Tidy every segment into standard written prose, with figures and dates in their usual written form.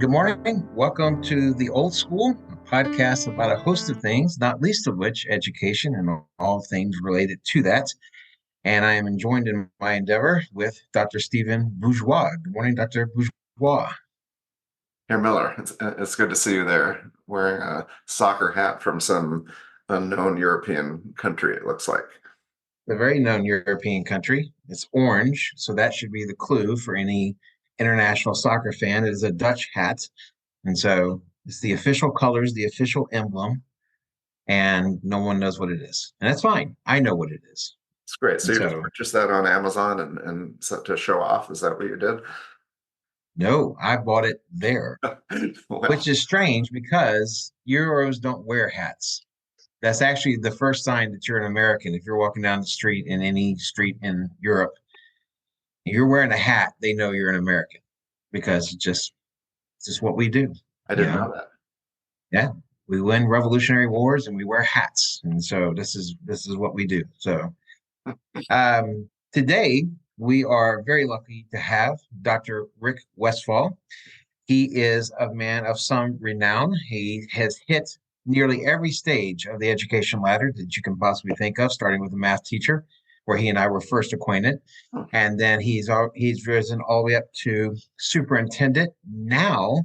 Good morning. Welcome to The Old School, a podcast about a host of things, not least of which education and all things related to that. And I am joined in my endeavor with Dr. Stephen Bourgeois. Good morning, Dr. Bourgeois. Herr Miller, it's good to see you there, wearing a soccer hat from some unknown European country, it looks like. A very known European country. It's orange, so that should be the clue for any international soccer fan. It is a Dutch hat. And so it's the official colors, the official emblem, and no one knows what it is. And that's fine. I know what it is. It's great. So And you just so, purchased that on Amazon and so to show off? Is that what you did? no, I bought it there, Well, which is strange because Euros don't wear hats. That's actually the first sign that you're an American. If you're walking down the street in any street in Europe, if you're wearing a hat, they know you're an American because it's just what we do. I You didn't know? know that. Yeah. We win revolutionary wars and we wear hats. And so this is what we do. So today we are very lucky to have Dr. Rick Westfall. He is a man of some renown. He has hit nearly every stage of the education ladder that you can possibly think of, starting with a math teacher, where he and I were first acquainted. Oh. And then he's risen all the way up to superintendent, now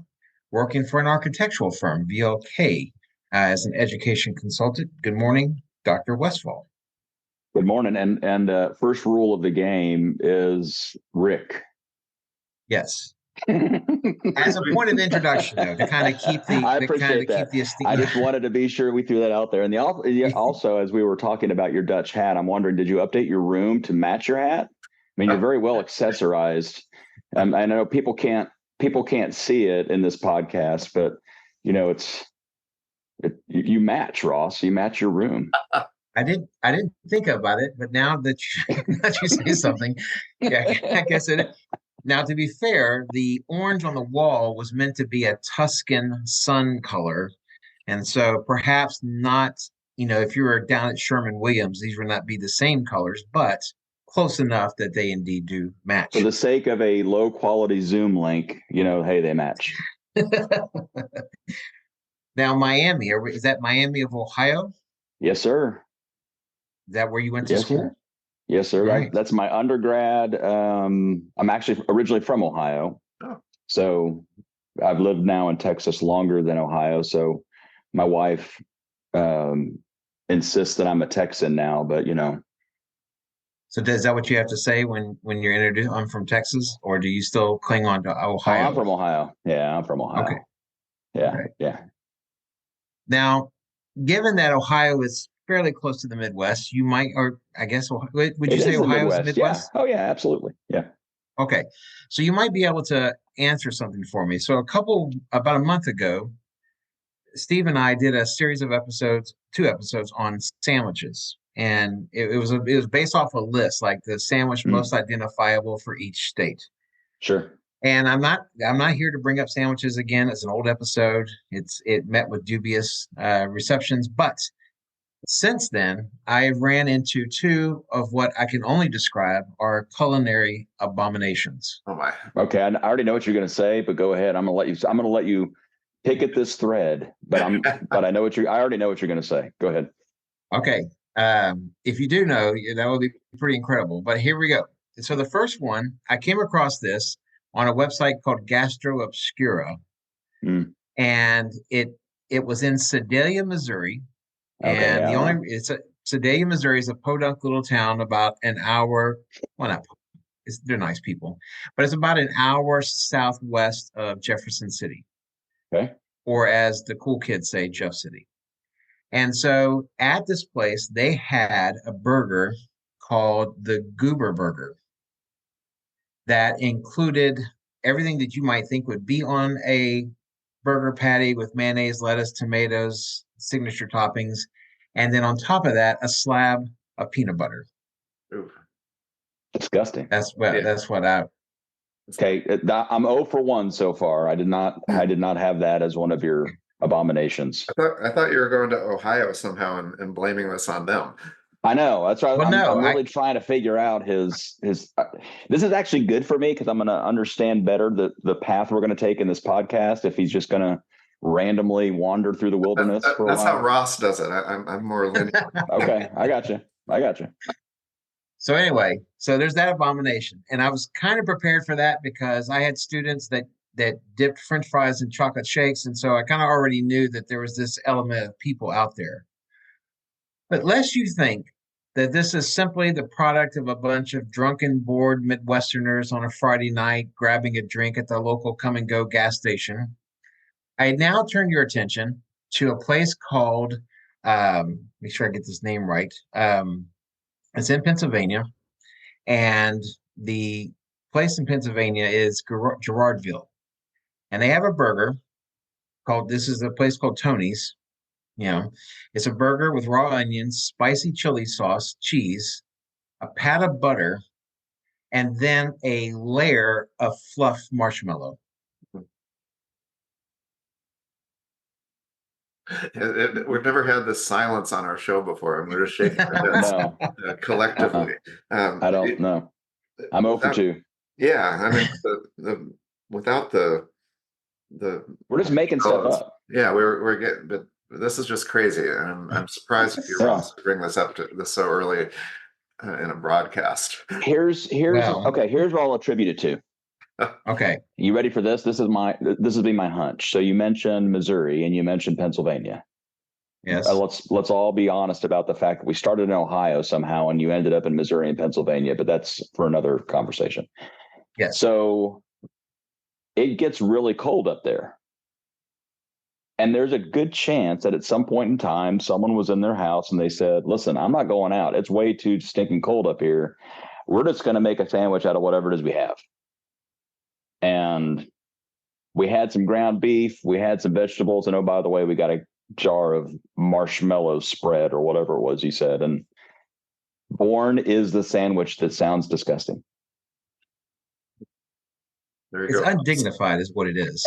working for an architectural firm, VLK, as an education consultant. Good morning, Dr. Westfall. Good morning. And first rule of the game is Rick. Yes. As a point of introduction, though, to kind of keep the I appreciate that. Keep the esteem. I just wanted to be sure we threw that out there. And also, as we were talking about your Dutch hat, I'm wondering, did you update your room to match your hat? I mean, you're very well accessorized. I know people can't see it in this podcast, but you know, you match, Ross. You match your room. I didn't think about it, but now that you say something, yeah, I guess it. Now, to be fair, the orange on the wall was meant to be a Tuscan sun color, and so perhaps not. You know, if you were down at Sherman-Williams, these would not be the same colors, but close enough that they indeed do match. For the sake of a low quality Zoom link, you know, hey, they match. Now, Miami, is that Miami of Ohio? Yes, sir. Is that where you went to Yes, school? sir. Yes, sir. Right. That's my undergrad. I'm actually originally from Ohio. Oh. So I've lived now in Texas longer than Ohio. So my wife insists that I'm a Texan now, but you know. So is that what you have to say when you're introduced? I'm from Texas, or do you still cling on to Ohio? Oh, I'm from Ohio. Yeah, I'm from Ohio. Okay. Yeah, Okay. yeah. Now, given that Ohio is fairly close to the Midwest, you might, or I guess, would you say Ohio is the Midwest? Yeah. Oh, yeah, absolutely. Yeah. Okay. So you might be able to answer something for me. So about a month ago, Steve and I did a series of two episodes on sandwiches. And it was based off a list, like the sandwich most identifiable for each state. Sure. And I'm not here to bring up sandwiches again. It's an old episode. It met with dubious receptions, but since then, I ran into two of what I can only describe are culinary abominations. Oh my. Okay, I already know what you're going to say, but go ahead. I'm going to let you pick at this thread, but I already know what you're going to say. Go ahead. Okay. If you do know, that would be pretty incredible. But here we go. So the first one, I came across this on a website called Gastro Obscura, and it was in Sedalia, Missouri. Okay, And Sedalia, Missouri is a podunk little town about an hour. Well, they're nice people, but it's about an hour southwest of Jefferson City. Okay. Or as the cool kids say, Jeff City. And so at this place, they had a burger called the Goober Burger that included everything that you might think would be on a burger patty with mayonnaise, lettuce, tomatoes, signature toppings, and then on top of that, a slab of peanut butter. Oof. Disgusting. That's what I. Okay, I'm 0 for 1 so far. I did not have that as one of your abominations. I thought you were going to Ohio somehow and blaming this on them. I know. That's why Well, I'm no, really trying to figure out his. This is actually good for me because I'm going to understand better the path we're going to take in this podcast. If he's just going to randomly wander through the wilderness for a That's how while. Ross does it. I'm more linear. Okay, I got you. I got you. So anyway, so there's that abomination, and I was kind of prepared for that because I had students that dipped French fries in chocolate shakes, and so I kind of already knew that there was this element of people out there. But lest you think that this is simply the product of a bunch of drunken, bored Midwesterners on a Friday night grabbing a drink at the local come and go gas station, I now turn your attention to a place called, make sure I get this name right. It's in Pennsylvania, and the place in Pennsylvania is Gerardville, and they have a burger called. This is a place called Tony's. You know, it's a burger with raw onions, spicy chili sauce, cheese, a pat of butter, and then a layer of fluff marshmallow. We've never had this silence on our show before, and we're just shaking our heads No, collectively. I don't know. I'm over Without, 2. yeah, I mean, without the We're just making stuff colors. up. Yeah, we're getting, but this is just crazy, and I'm surprised if you Yeah. Ross to bring this up to this so early in a broadcast. Here's Well, okay. Here's what I'll attribute it to. okay. You ready for this? This has been my hunch. So you mentioned Missouri and you mentioned Pennsylvania. Yes. Let's all be honest about the fact that we started in Ohio somehow and you ended up in Missouri and Pennsylvania, but that's for another conversation. Yes. So it gets really cold up there. And there's a good chance that at some point in time, someone was in their house and they said, listen, I'm not going out. It's way too stinking cold up here. We're just going to make a sandwich out of whatever it is we have. And we had some ground beef, we had some vegetables, and oh, by the way, we got a jar of marshmallow spread or whatever it was he said. And born is the sandwich that sounds disgusting. There you It's go. undignified, is what it is.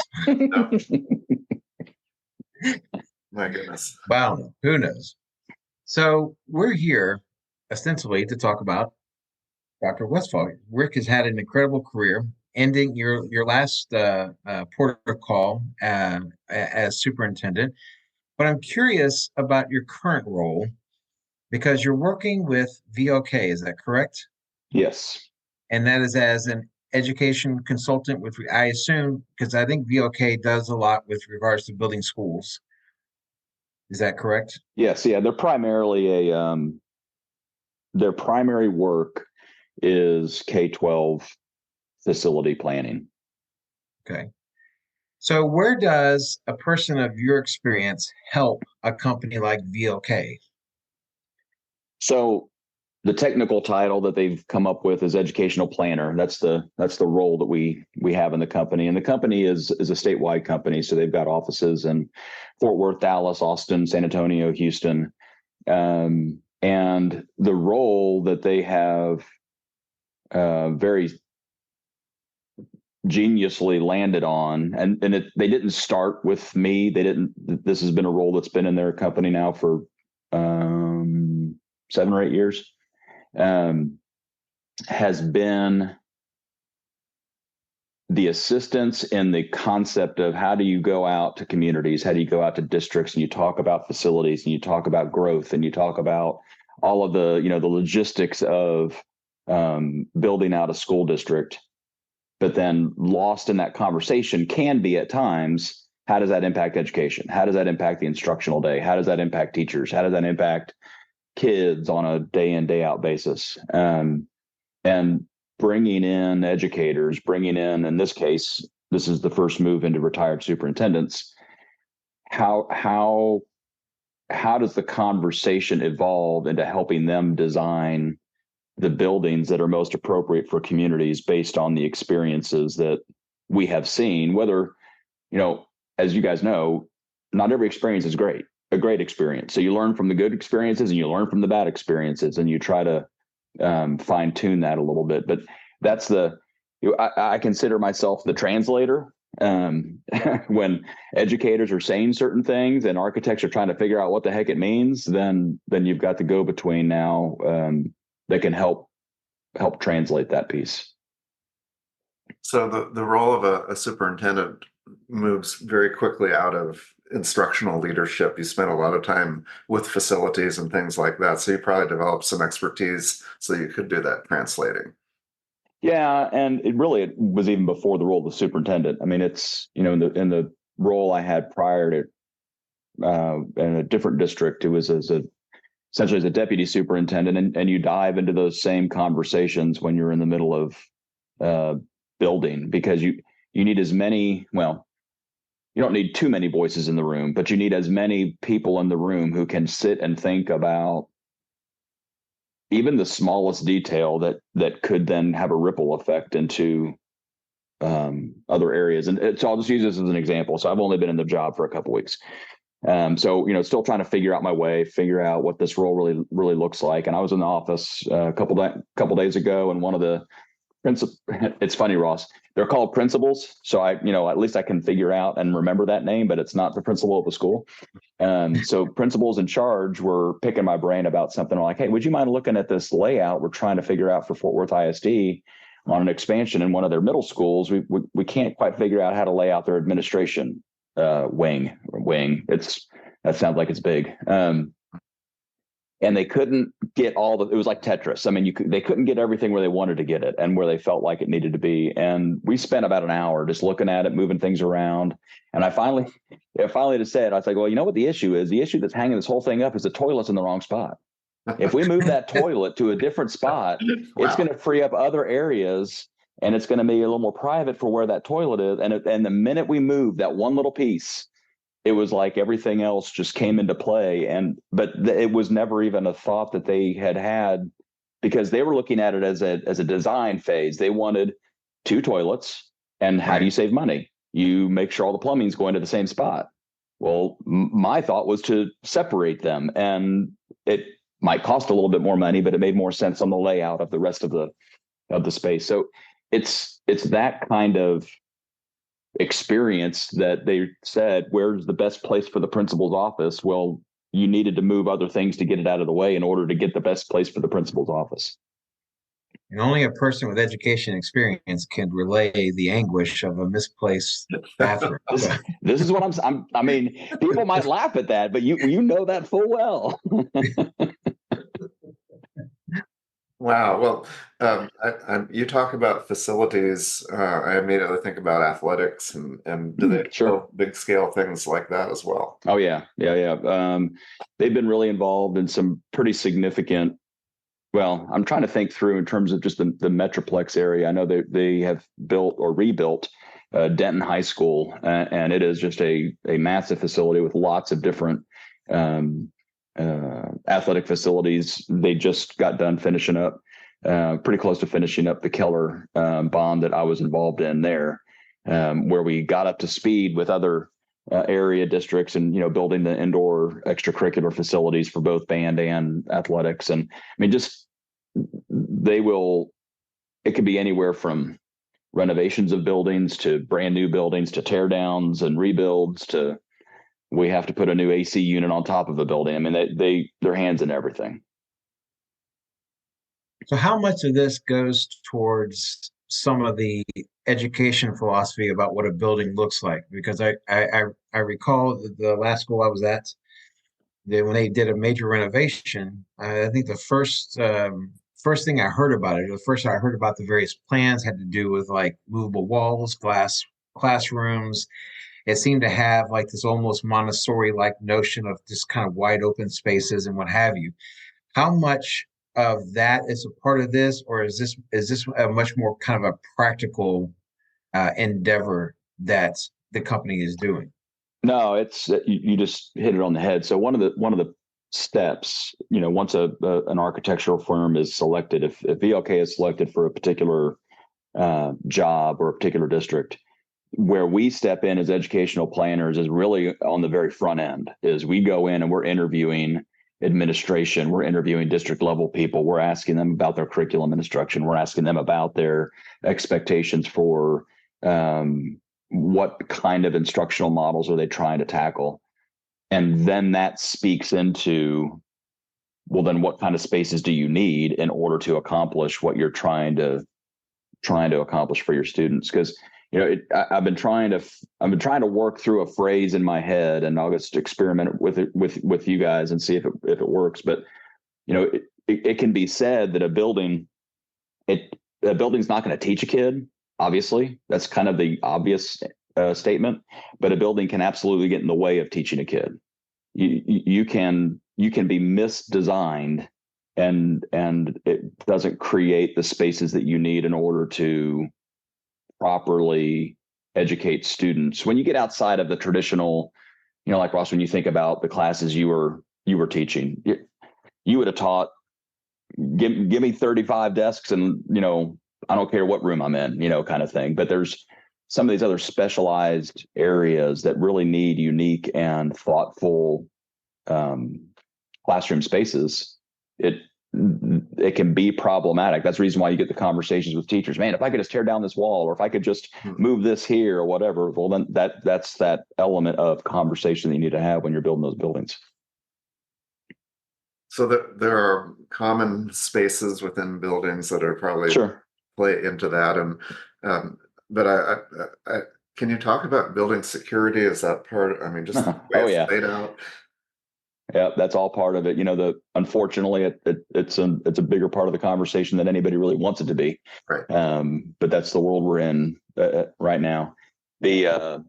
My goodness. Wow, who knows? So we're here ostensibly to talk about Dr. Westfall. Rick has had an incredible career, ending your last port of call as superintendent. But I'm curious about your current role because you're working with VOK. Is that correct? Yes. And that is as an education consultant with, I assume, because I think VOK does a lot with regards to building schools. Is that correct? Yes. Yeah. They're primarily their primary work is K-12 facility planning. Okay. So where does a person of your experience help a company like VOK? So the technical title that they've come up with is educational planner. That's the role that we have in the company. And the company is a statewide company. So they've got offices in Fort Worth, Dallas, Austin, San Antonio, Houston. And the role that they have very geniusly landed on, and they didn't start with me. This has been a role that's been in their company now for 7 or 8 years. Has been the assistance in the concept of how do you go out to communities, how do you go out to districts, and you talk about facilities, and you talk about growth, and you talk about all of the the logistics of building out a school district. But then lost in that conversation can be at times, how does that impact education? How does that impact the instructional day? How does that impact teachers? How does that impact kids on a day in, day out basis? And bringing in educators, in this case, this is the first move into retired superintendents. How does the conversation evolve into helping them design the buildings that are most appropriate for communities based on the experiences that we have seen? Whether, as you guys know, not every experience is a great experience. So you learn from the good experiences and you learn from the bad experiences, and you try to fine tune that a little bit. But that's I consider myself the translator When educators are saying certain things and architects are trying to figure out what the heck it means, then you've got the go-between now that can help translate that piece. So the role of a superintendent moves very quickly out of instructional leadership. You spent a lot of time with facilities and things like that. So you probably developed some expertise so you could do that translating. Yeah, and it was even before the role of the superintendent. I mean, it's, in the role I had prior to in a different district, it was essentially as a deputy superintendent, and you dive into those same conversations when you're in the middle of building, because you need as many, well, you don't need too many voices in the room, but you need as many people in the room who can sit and think about even the smallest detail that could then have a ripple effect into other areas. And so I'll just use this as an example. So I've only been in the job for a couple weeks. So, still trying to figure out my way, figure out what this role really looks like. And I was in the office a couple days ago, and one of the it's funny, Ross, they're called principals. So at least I can figure out and remember that name, but it's not the principal of the school. So principals in charge were picking my brain about something like, hey, would you mind looking at this layout we're trying to figure out for Fort Worth ISD on an expansion in one of their middle schools? We can't quite figure out how to lay out their administration wing. That sounds like it's big. And they couldn't get it was like Tetris. I mean, they couldn't get everything where they wanted to get it and where they felt like it needed to be. And we spent about an hour just looking at it, moving things around. And I finally just said, I was like, well, you know what the issue is? The issue that's hanging this whole thing up is the toilet's in the wrong spot. If we move that toilet to a different spot, wow, it's going to free up other areas, and it's going to be a little more private for where that toilet is. And the minute we move that one little piece, it was like everything else just came into play. But it was never even a thought that they had, because they were looking at it as a design phase. They wanted 2 toilets, and how do you save money? You make sure all the plumbing's going to the same spot. Well, my thought was to separate them, and it might cost a little bit more money, but it made more sense on the layout of the rest of the space. So it's that kind of experience that they said, where's the best place for the principal's office? Well, you needed to move other things to get it out of the way in order to get the best place for the principal's office. And only a person with education experience can relay the anguish of a misplaced bathroom. This is what I mean, people might laugh at that, but you know that full well. Wow. Well, you talk about facilities. I immediately think about athletics, and do they build big scale things like that as well? Oh yeah. They've been really involved in some pretty significant. Well, I'm trying to think through in terms of just the Metroplex area. I know they have built or rebuilt Denton High School, and it is just a massive facility with lots of different athletic facilities. They just got done finishing up, pretty close to finishing up the Keller bond that I was involved in there, where we got up to speed with other area districts and, building the indoor extracurricular facilities for both band and athletics. And I mean, it could be anywhere from renovations of buildings to brand new buildings to tear downs and rebuilds to, we have to put a new AC unit on top of a building. I mean, their hands in everything. So how much of this goes towards some of the education philosophy about what a building looks like? Because I recall the last school I was at, when they did a major renovation, I think the first thing I heard about it, the first I heard about the various plans had to do with like movable walls, glass classrooms. It seemed to have like this almost Montessori-like notion of just kind of wide open spaces and what have you. How much of that is a part of this, or is this a much more kind of a practical endeavor that the company is doing? No, it's you just hit it on the head. So one of the steps, once an architectural firm is selected, if VLK is selected for a particular job or a particular district, where we step in as educational planners is really on the very front end. Is we go in and we're interviewing administration, we're interviewing district level people, we're asking them about their curriculum and instruction, we're asking them about their expectations for what kind of instructional models are they trying to tackle? And then that speaks into, well, then what kind of spaces do you need in order to accomplish what you're trying to accomplish for your students? Because I've been trying to work through a phrase in my head, and I'll just experiment with it with you guys and see if it works. But it can be said that a building's not going to teach a kid. Obviously, that's kind of the obvious statement. But a building can absolutely get in the way of teaching a kid. You can be misdesigned, and it doesn't create the spaces that you need in order to properly educate students. When you get outside of the traditional, like Ross, when you think about the classes you were teaching, you would have taught, give me 35 desks and, I don't care what room I'm in, kind of thing. But there's some of these other specialized areas that really need unique and thoughtful classroom spaces. It can be problematic. That's the reason why you get the conversations with teachers. Man, if I could just tear down this wall, or if I could just move this here or whatever, well, then that's that element of conversation that you need to have when you're building those buildings. So there are common spaces within buildings that are probably Sure. play into that. And but I can you talk about building security? Is that part? I mean, just the way it's laid out. Yeah, that's all part of it. Unfortunately, it's a bigger part of the conversation than anybody really wants it to be. Right. But that's the world we're in right now. There's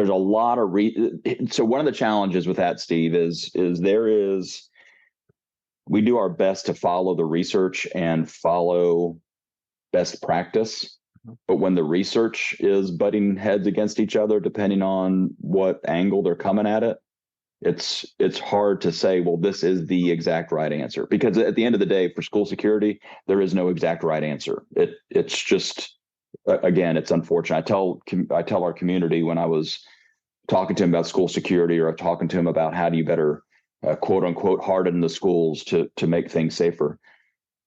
a lot of so one of the challenges with that, Steve, is we do our best to follow the research and follow best practice. But when the research is butting heads against each other, depending on what angle they're coming at it, it's hard to say, well, this is the exact right answer, because at the end of the day, for school security, there is no exact right answer. It's just, again, it's unfortunate. I tell our community, when I was talking to him about school security, or talking to him about how do you better quote unquote harden the schools to make things safer.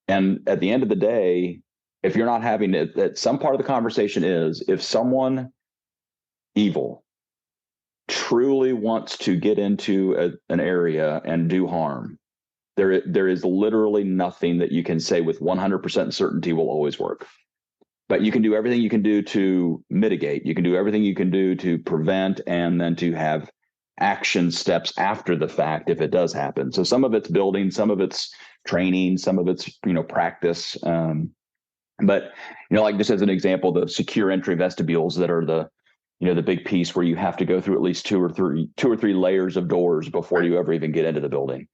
And at the end of the day, if you're not having it, that some part of the conversation is, if someone evil truly wants to get into an area and do harm, there is literally nothing that you can say with 100% certainty will always work. But you can do everything you can do to mitigate. You can do everything you can do to prevent, and then to have action steps after the fact if it does happen. So some of it's building, some of it's training, some of it's practice. But like just as an example, the secure entry vestibules that are the big piece where you have to go through at least two or three layers of doors before you ever even get into the building.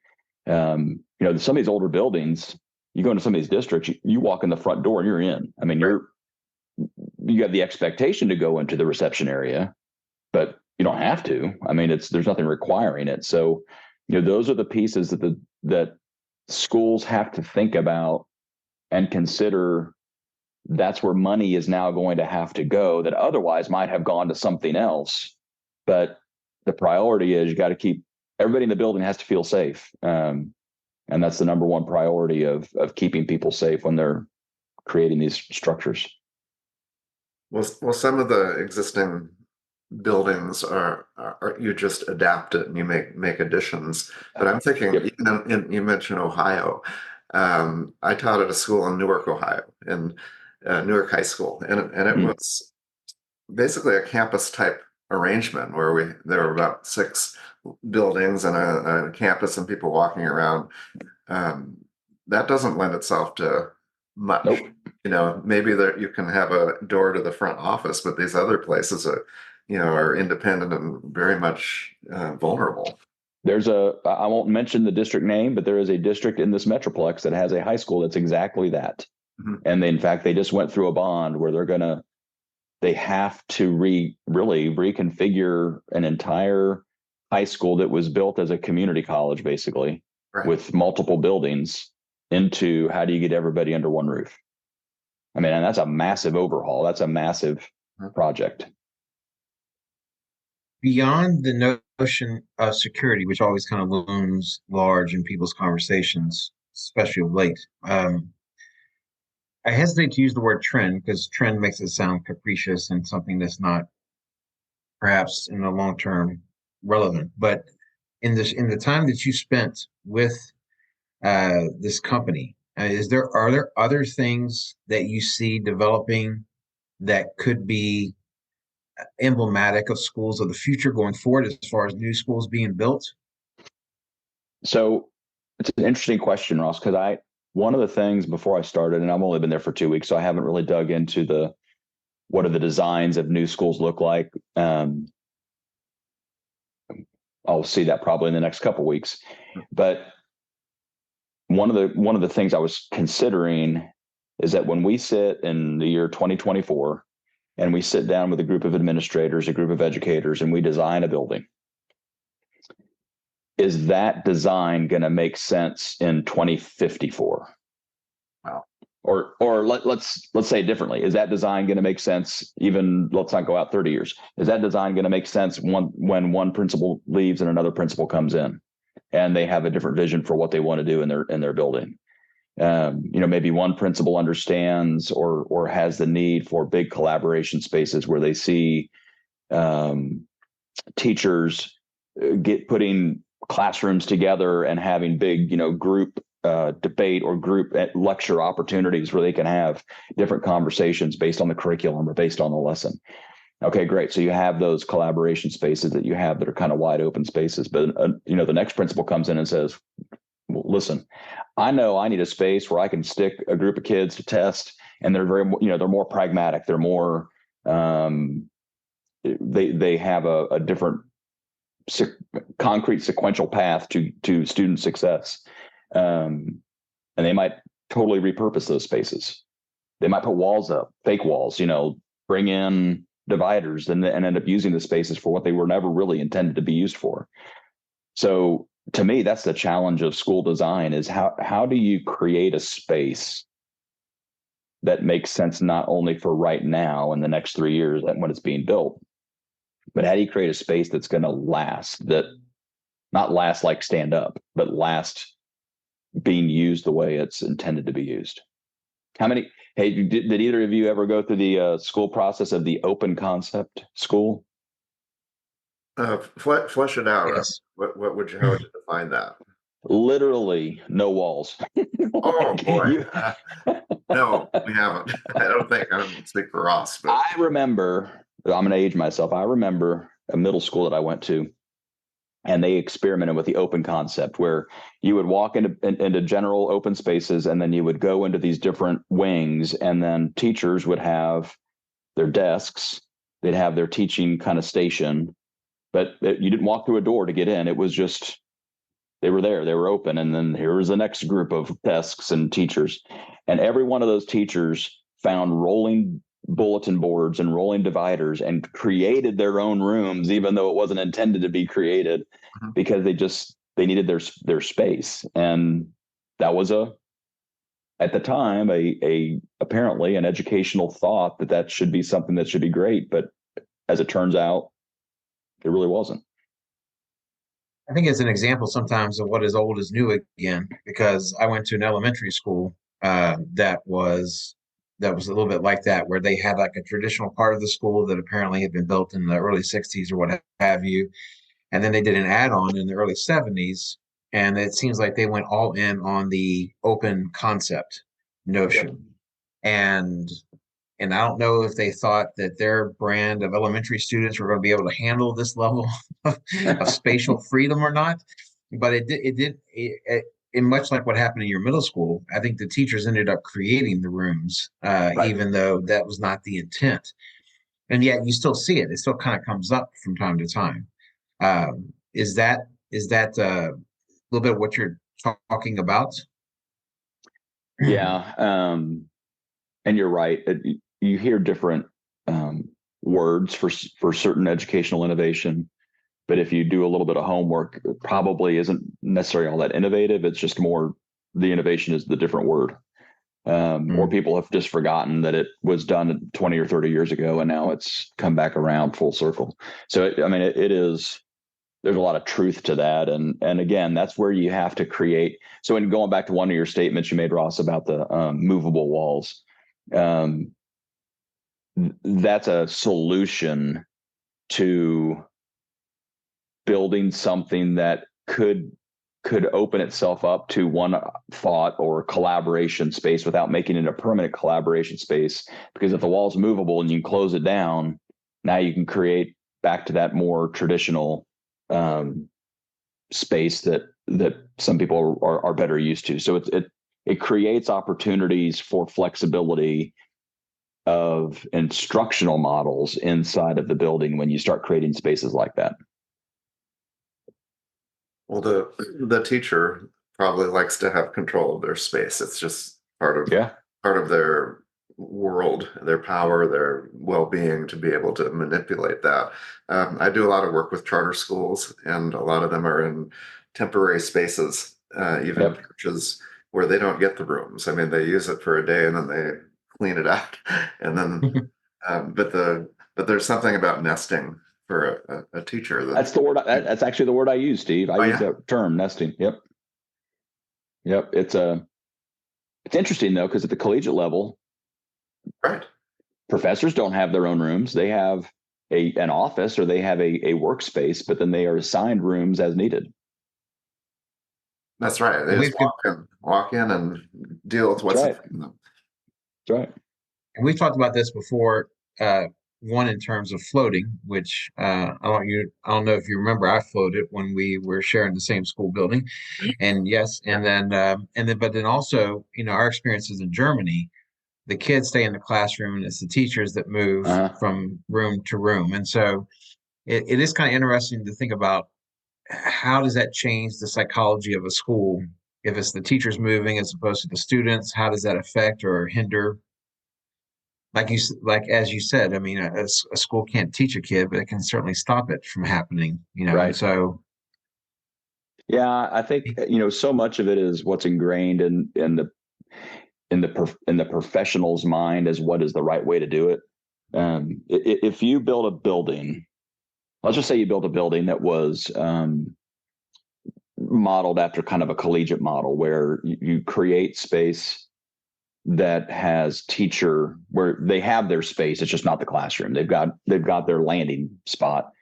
Some of these older buildings, you go into some of these districts, you walk in the front door and you're in. I mean, you have the expectation to go into the reception area, but you don't have to. I mean, there's nothing requiring it. So, those are the pieces that schools have to think about and consider. That's where money is now going to have to go that otherwise might have gone to something else. But the priority is, you got to keep everybody in the building has to feel safe. And that's the number one priority of keeping people safe when they're creating these structures. Well, some of the existing buildings are you just adapt it and you make additions. But I'm thinking, you mentioned Ohio. I taught at a school in Newark, Ohio, in Newark High School, and it was basically a campus type arrangement where there were about 6 buildings and a campus and people walking around. That doesn't lend itself to much. Nope. Maybe that you can have a door to the front office, but these other places are independent and very much vulnerable. I won't mention the district name, but there is a district in this Metroplex that has a high school that's exactly that. Mm-hmm. And in fact, they just went through a bond where they have to really reconfigure an entire high school that was built as a community college, basically, right, with multiple buildings, into how do you get everybody under one roof? I mean, and that's a massive overhaul. That's a massive project. Beyond the notion of security, which always kind of looms large in people's conversations, especially of late, I hesitate to use the word trend because trend makes it sound capricious and something that's not perhaps in the long term relevant. But in the time that you spent with this company, are there other things that you see developing that could be emblematic of schools of the future going forward as far as new schools being built? So it's an interesting question, Ross, because one of the things before I started, and I've only been there for 2 weeks, so I haven't really dug into what do the designs of new schools look like. I'll see that probably in the next couple of weeks. But one of the things I was considering is that when we sit in the year 2024 and we sit down with a group of administrators, a group of educators, and we design a building, is that design going to make sense in 2054? Wow. Or let's say it differently. Is that design going to make sense even, let's not go out 30 years. Is that design going to make sense when one principal leaves and another principal comes in and they have a different vision for what they want to do in their building? Maybe one principal understands or has the need for big collaboration spaces where they see teachers putting classrooms together and having big, group debate or group lecture opportunities where they can have different conversations based on the curriculum or based on the lesson. Okay, great. So you have those collaboration spaces that you have that are kind of wide open spaces. But, the next principal comes in and says, well, listen, I know I need a space where I can stick a group of kids to test, and they're they're more pragmatic. They're more, they have a different concrete sequential path to student success. And they might totally repurpose those spaces. They might put walls up, fake walls, bring in dividers and end up using the spaces for what they were never really intended to be used for. So to me, that's the challenge of school design is how do you create a space that makes sense not only for right now in the next 3 years when it's being built, but how do you create a space that's going to last, that not last like stand up, but last being used the way it's intended to be used? Did either of you ever go through the school process of the open concept school? Flesh it out. Yes. How would you define that? Literally no walls. Oh boy. No, we haven't. I don't speak for Ross, but I remember, I'm going to age myself. I remember a middle school that I went to, and they experimented with the open concept where you would walk into general open spaces, and then you would go into these different wings, and then teachers would have their desks. They'd have their teaching kind of station, but you didn't walk through a door to get in. It was just, they were there, they were open. And then here was the next group of desks and teachers. And every one of those teachers found rolling bulletin boards and rolling dividers and created their own rooms, even though it wasn't intended to be created, because they needed their space. And that was at the time, apparently an educational thought that should be something that should be great. But as it turns out, it really wasn't. I think it's an example sometimes of what is old is new again, because I went to an elementary school that was a little bit like that, where they had like a traditional part of the school that apparently had been built in the early 60s or what have you. And then they did an add-on in the early 70s. And it seems like they went all in on the open concept notion. Yep. And I don't know if they thought that their brand of elementary students were going to be able to handle this level of spatial freedom or not. But it much like what happened in your middle school, I think the teachers ended up creating the rooms, right, even though that was not the intent. And yet you still see it. It still kind of comes up from time to time. Is that a little bit of what you're talking about? Yeah. And you're right. You hear different words for certain educational innovation, but if you do a little bit of homework, it probably isn't necessarily all that innovative. It's just more the innovation is the different word. Or people have just forgotten that it was done 20 or 30 years ago, and now it's come back around full circle. So, it is. There's a lot of truth to that. And again, that's where you have to create. So in going back to one of your statements you made, Ross, about the movable walls, that's a solution to building something that could open itself up to one thought or collaboration space without making it a permanent collaboration space. Because if the wall's movable and you can close it down, now you can create back to that more traditional space that some people are better used to. So it creates opportunities for flexibility of instructional models inside of the building when you start creating spaces like that. Well, the teacher probably likes to have control of their space. It's just part of their world, their power, their well-being to be able to manipulate that. I do a lot of work with charter schools, and a lot of them are in temporary spaces, even churches where they don't get the rooms. I mean, they use it for a day and then they clean it out, and then but there's something about nesting for a teacher. That's the word. That's actually the word I use, Steve. I use that term, nesting. Yep. It's interesting though, because at the collegiate level, right, professors don't have their own rooms. They have an office, or they have a workspace, but then they are assigned rooms as needed. That's right. They just walk in and deal with what's in them. That's right. And we've talked about this before. One, in terms of floating, which I don't know if you remember, I floated when we were sharing the same school building, and but then also, our experiences in Germany, the kids stay in the classroom, and it's the teachers that move from room to room, and so it is kind of interesting to think about how does that change the psychology of a school if it's the teachers moving as opposed to the students. How does that affect or hinder? As you said, I mean, a school can't teach a kid, but it can certainly stop it from happening. Right. So, yeah, I think so much of it is what's ingrained in the professional's mind as what is the right way to do it. If you build a building, let's just say you built a building that was modeled after kind of a collegiate model, where you create space that has teacher, where they have their space. It's just not the classroom. They've got their landing spot,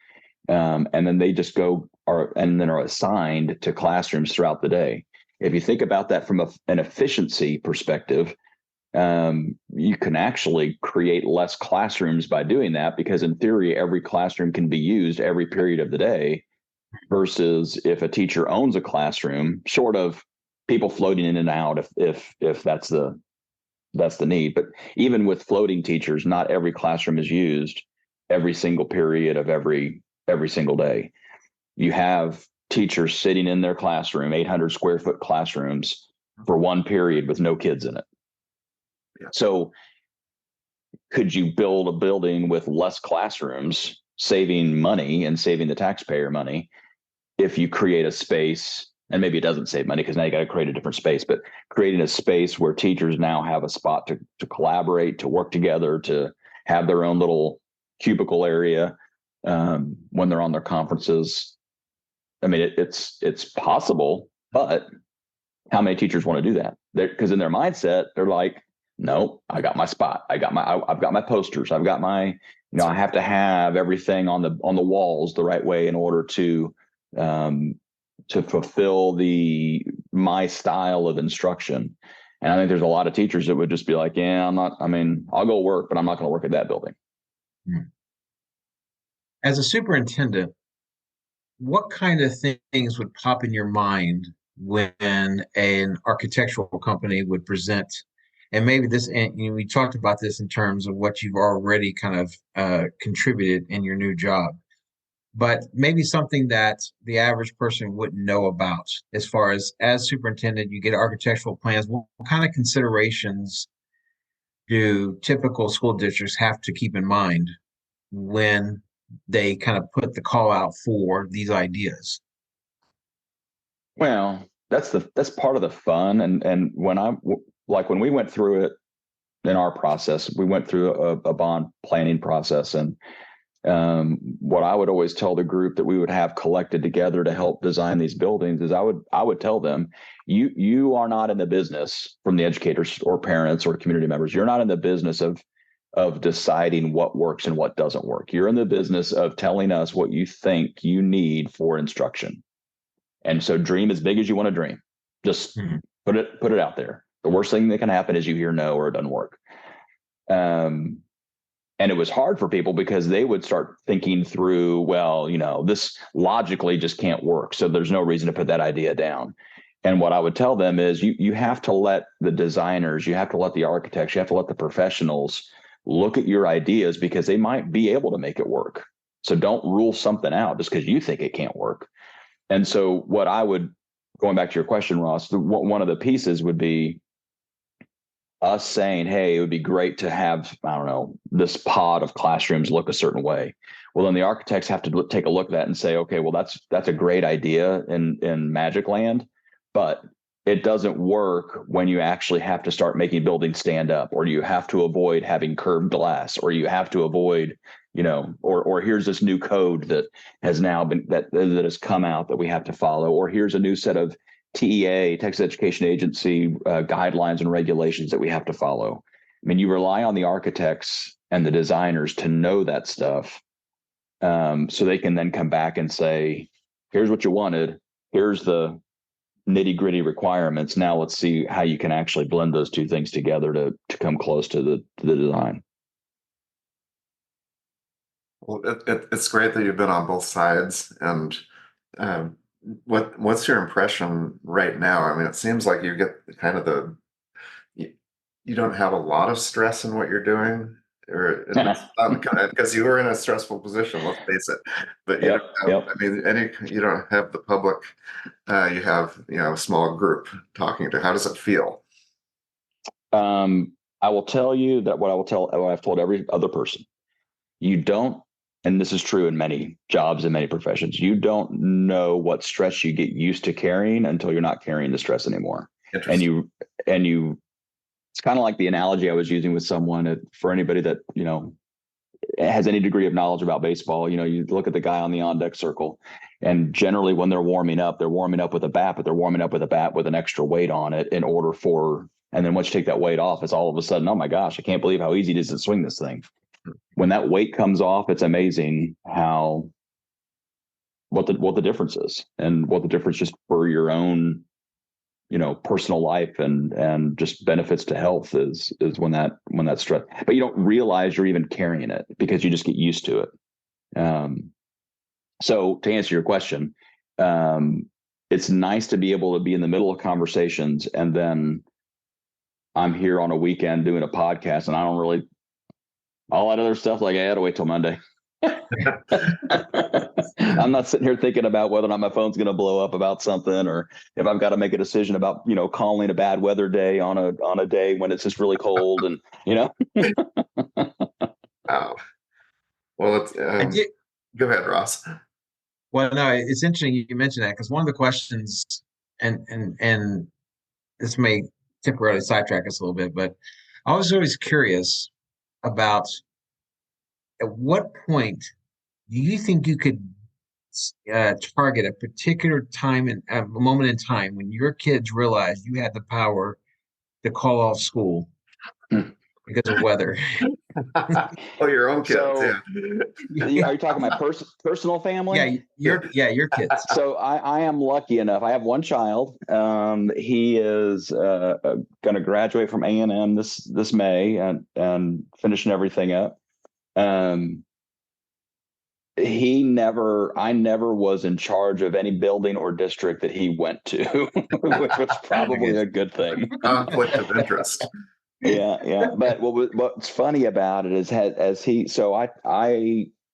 and then they just are assigned to classrooms throughout the day. If you think about that from an efficiency perspective, you can actually create less classrooms by doing that, because in theory, every classroom can be used every period of the day, versus if a teacher owns a classroom, short of people floating in and out, if that's the need. But even with floating teachers, not every classroom is used every single period of every single day. You have teachers sitting in their classroom, 800 square foot classrooms, for one period with no kids in it. Yeah. So could you build a building with less classrooms, saving money and saving the taxpayer money, if you create a space? And maybe it doesn't save money, because now you got to create a different space, but creating a space where teachers now have a spot to collaborate, to work together, to have their own little cubicle area when they're on their conferences. I mean, it's possible, but how many teachers want to do that? Because in their mindset, they're like, no, I got my spot. I've got my posters. I've got my, I have to have everything on the walls the right way in order to fulfill my style of instruction. And I think there's a lot of teachers that would just be like, I'll go work, but I'm not going to work at that building. As a superintendent, what kind of things would pop in your mind when an architectural company would present? And maybe we talked about this in terms of what you've already kind of contributed in your new job, but maybe something that the average person wouldn't know about. As far as superintendent, you get architectural plans. What kind of considerations do typical school districts have to keep in mind when they kind of put the call out for these ideas? Well, that's part of the fun. And when we went through it in our process, we went through a bond planning process, and What I would always tell the group that we would have collected together to help design these buildings is I would tell them, you are not in the business, from the educators or parents or community members, you're not in the business of deciding what works and what doesn't work. You're in the business of telling us what you think you need for instruction. And so dream as big as you want to dream. Just put it out there. The worst thing that can happen is you hear no or it doesn't work. And it was hard for people because they would start thinking through, well, this logically just can't work. So there's no reason to put that idea down. And what I would tell them is you have to let the designers, you have to let the architects, you have to let the professionals look at your ideas because they might be able to make it work. So don't rule something out just because you think it can't work. And so what I would, going back to your question, Ross, one of the pieces would be us saying, hey, it would be great to have, I don't know, this pod of classrooms look a certain way. Well, then the architects have to take a look at that and say, okay, well, that's a great idea in Magic Land, but it doesn't work when you actually have to start making buildings stand up, or you have to avoid having curved glass, or you have to avoid, or here's this new code that has now been that has come out that we have to follow, or here's a new set of TEA, Texas Education Agency guidelines and regulations that we have to follow. I mean, you rely on the architects and the designers to know that stuff, so they can then come back and say, here's what you wanted, here's the nitty gritty requirements. Now let's see how you can actually blend those two things together to come close to the design. Well, it's great that you've been on both sides. And what's your impression right now? I mean, it seems like you get kind of you don't have a lot of stress in what you're doing, or because you were in a stressful position, let's face it. But you don't have, I mean, you don't have the public. You have a small group talking to. How does it feel? I will tell you that what I've told every other person. You don't, and this is true in many jobs and many professions, you don't know what stress you get used to carrying until you're not carrying the stress anymore. And you it's kind of like the analogy I was using with someone, for anybody that has any degree of knowledge about baseball. You look at the guy on the on deck circle, and generally when they're warming up with a bat, but they're warming up with a bat with an extra weight on it and then once you take that weight off, it's all of a sudden, oh my gosh, I can't believe how easy it is to swing this thing. When that weight comes off, it's amazing what the difference is, and what the difference just for your own personal life and just benefits to health is when that stress, but you don't realize you're even carrying it because you just get used to it. So to answer your question, it's nice to be able to be in the middle of conversations, and then I'm here on a weekend doing a podcast, and I don't really, all that other stuff, like I had to wait till Monday. I'm not sitting here thinking about whether or not my phone's going to blow up about something, or if I've got to make a decision about, calling a bad weather day on a day when it's just really cold, and Wow. Well, go ahead, Ross. Well, no, it's interesting you mentioned that, because one of the questions, and this may temporarily sidetrack us a little bit, but I was always curious about, at what point do you think you could target a particular time and a moment in time when your kids realized you had the power to call off school because of weather? Oh, your own kids. So, yeah. Are you talking my personal family? Yeah, your kids. So I am lucky enough. I have one child. He is going to graduate from A&M this May and finishing everything up. I never was in charge of any building or district that he went to, which was probably a good thing. Conflict of interest. Yeah. But what's funny about it is, I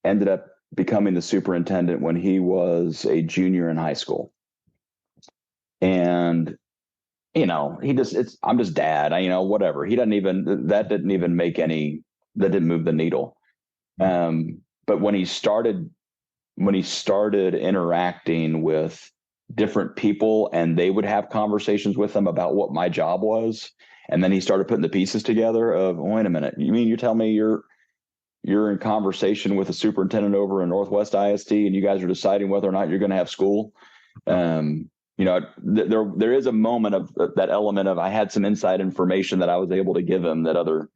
ended up becoming the superintendent when he was a junior in high school, and I'm just dad. Whatever. That didn't move the needle. But when he started interacting with different people, and they would have conversations with him about what my job was, and then he started putting the pieces together of, wait a minute, you mean you're telling me you're you're in conversation with a superintendent over in Northwest ISD, and you guys are deciding whether or not you're going to have school. There is a moment of that element of I had some inside information that I was able to give him that other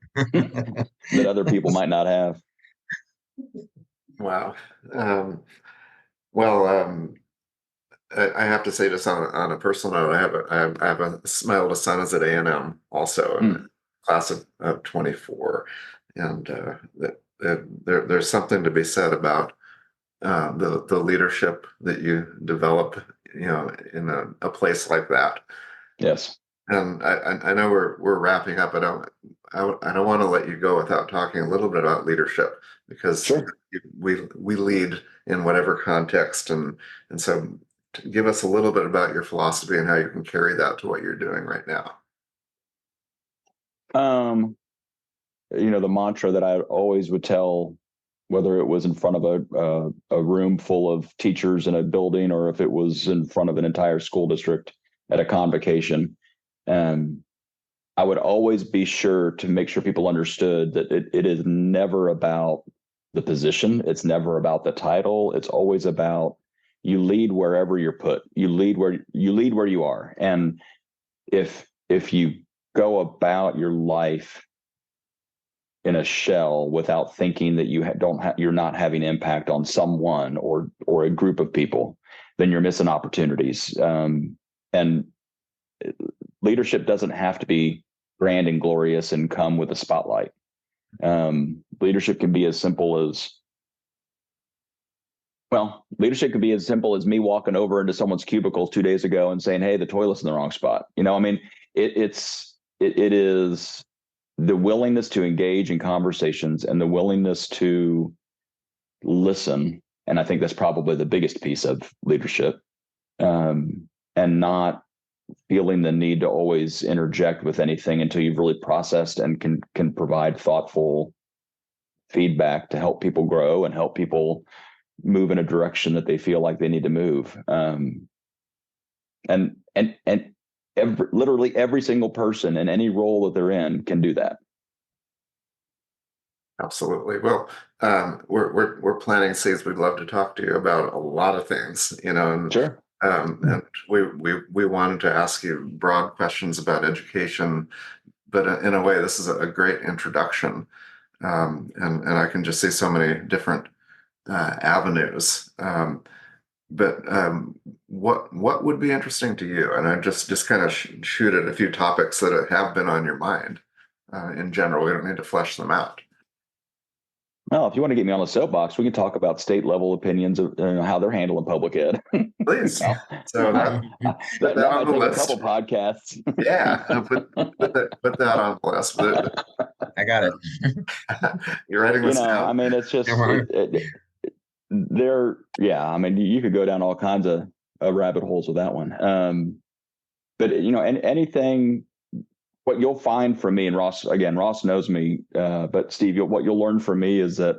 people might not have. Wow. Well, I have to say this on a personal note. I have my oldest son is at A&M also in class of 24, and there's something to be said about the leadership that you develop, in a place like that. Yes. And I know we're wrapping up. I don't want to let you go without talking a little bit about leadership, because Sure. we lead in whatever context, and so give us a little bit about your philosophy and how you can carry that to what you're doing right now. The mantra that I always would tell, whether it was in front of a room full of teachers in a building, or if it was in front of an entire school district at a convocation, I would always be sure to make sure people understood that it is never about the position. It's never about the title. It's always about you lead wherever you're put. You lead where you are. And if you go about your life in a shell without thinking that you're not having impact on someone or a group of people, then you're missing opportunities. And leadership doesn't have to be grand and glorious and come with a spotlight. Leadership can be as simple as me walking over into someone's cubicle 2 days ago and saying, "Hey, the toilet's in the wrong spot." It is the willingness to engage in conversations and the willingness to listen. And I think that's probably the biggest piece of leadership, and not feeling the need to always interject with anything until you've really processed and can provide thoughtful feedback to help people grow and help people move in a direction that they feel like they need to move. And literally every single person in any role that they're in can do that. Absolutely. Well, we're planting seeds. We'd love to talk to you about a lot of things, and Sure. And we wanted to ask you broad questions about education, but in a way, this is a great introduction, and I can just see so many different avenues. But what would be interesting to you? And I just kind of shoot at a few topics that have been on your mind. In general, we don't need to flesh them out. Well, if you want to get me on the soapbox, we can talk about state level opinions of how they're handling public ed. Please. So that might take a couple podcasts. Yeah, put that on the list. I got it. You're writing this down. I mean, it's just you could go down all kinds of rabbit holes with that one. But anything. What you'll find from me, and Ross knows me, but Steve, what you'll learn from me is that,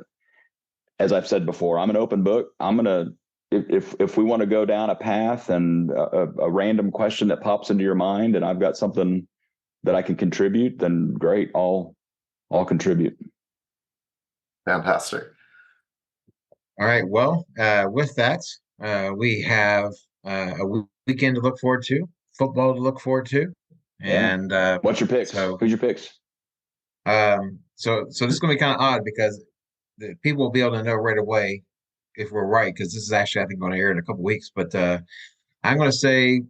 as I've said before, I'm an open book. I'm gonna, if we want to go down a path and a random question that pops into your mind, and I've got something that I can contribute, then great, I'll contribute. Fantastic. All right. Well, with that, we have a weekend to look forward to, football to look forward to. And what's your picks? Who's your picks? So this is going to be kind of odd, because the people will be able to know right away if we're right, because this is actually, I think, going to air in a couple weeks. But I'm going to say,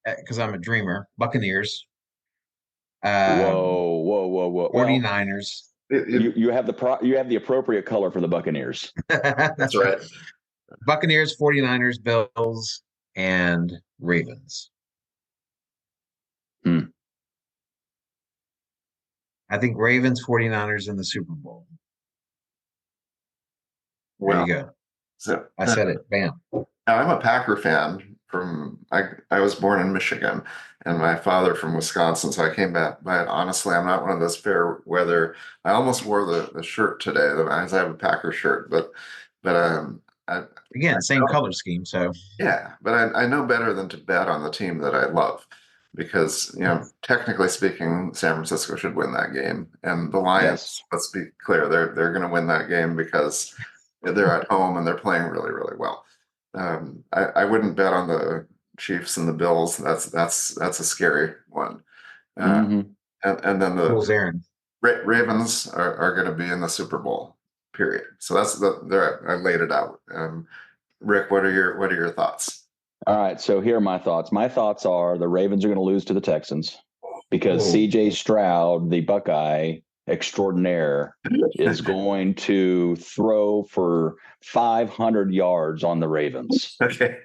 because I'm a dreamer, Buccaneers. Whoa! 49ers. Well, you have the appropriate color for the Buccaneers. That's right. Buccaneers, 49ers, Bills, and Ravens. I think Ravens, 49ers in the Super Bowl. There you go. So I said it. Bam. I'm a Packer fan I was born in Michigan, and my father from Wisconsin. So I came back, but honestly, I'm not one of those fair weather. I almost wore the shirt today. I have a Packer shirt, but again, same color scheme. So yeah, but I know better than to bet on the team that I love. because, technically speaking, San Francisco should win that game. And the Lions, let's be clear, they're going to win that game because they're at home and they're playing really, really well. I wouldn't bet on the Chiefs and the Bills. That's a scary one. And then the Ravens are going to be in the Super Bowl, period. So I laid it out. Rick, what are your thoughts? All right, so here are my thoughts. My thoughts are the Ravens are going to lose to the Texans because CJ Stroud, the Buckeye extraordinaire, is going to throw for 500 yards on the Ravens. Okay.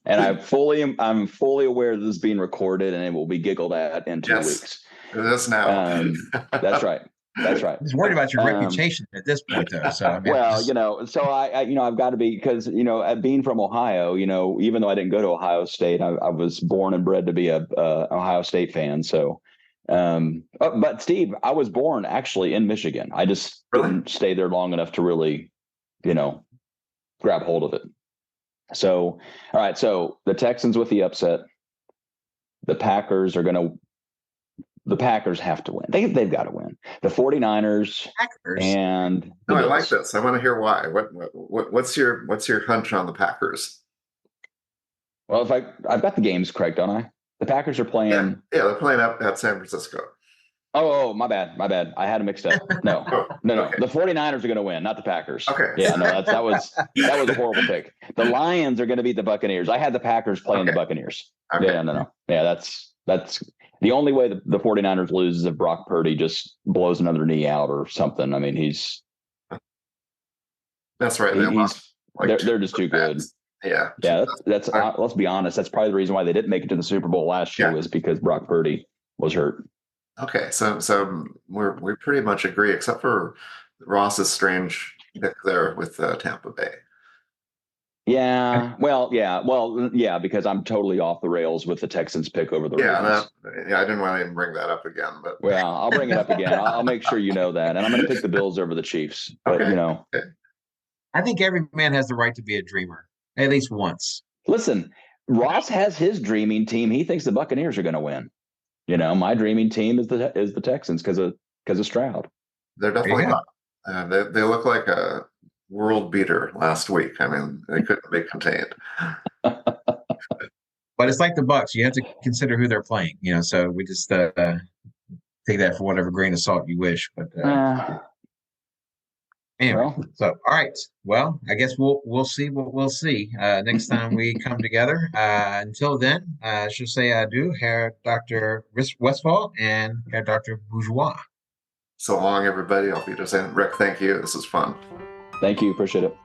And I'm fully aware this is being recorded and it will be giggled at in 2 weeks. It is now. That's right. That's right. I was worried about your reputation at this point, though. So I mean, so I've got to be, because being from Ohio, even though I didn't go to Ohio State, I was born and bred to be a Ohio State fan. So, but Steve, I was born actually in Michigan. I just didn't stay there long enough to really, grab hold of it. So, all right. So the Texans with the upset. The Packers have to win. They've got to win. The 49ers and I like this. I want to hear why. What's your hunch on the Packers? Well, if I've got the games correct, don't I? The Packers are playing. Yeah, they're playing up at San Francisco. Oh, my bad. I had them mixed up. No. Okay. The 49ers are going to win, not the Packers. Okay. Yeah, no, that was a horrible pick. The Lions are going to beat the Buccaneers. I had the Packers playing the Buccaneers. Okay. Yeah, no. Yeah, that's the only way the 49ers lose is if Brock Purdy just blows another knee out or something. I mean, that's right. They're just too good. Yeah. Yeah. That's let's be honest. That's probably the reason why they didn't make it to the Super Bowl last year was because Brock Purdy was hurt. Okay. So we pretty much agree, except for Ross's strange pick there with Tampa Bay. Yeah. Well, yeah, because I'm totally off the rails with the Texans pick over the Ravens. I didn't want to even bring that up again, but I'll bring it up again. I'll make sure you know that, and I'm going to pick the Bills over the Chiefs. But Okay. I think every man has the right to be a dreamer at least once. Listen, Ross has his dreaming team. He thinks the Buccaneers are going to win. My dreaming team is the Texans because of Stroud. They're definitely not. They look like a world beater last week. I mean, they couldn't be contained. But it's like the Bucs. You have to consider who they're playing. So we just take that for whatever grain of salt you wish. But anyway, so all right. Well, I guess we'll see what we'll see next time we come together. Until then, I should say adieu, Herr Dr. Westfall and Herr Dr. Bourgeois. So long, everybody. Auf Wiedersehen. Rick, thank you. This was fun. Thank you. Appreciate it.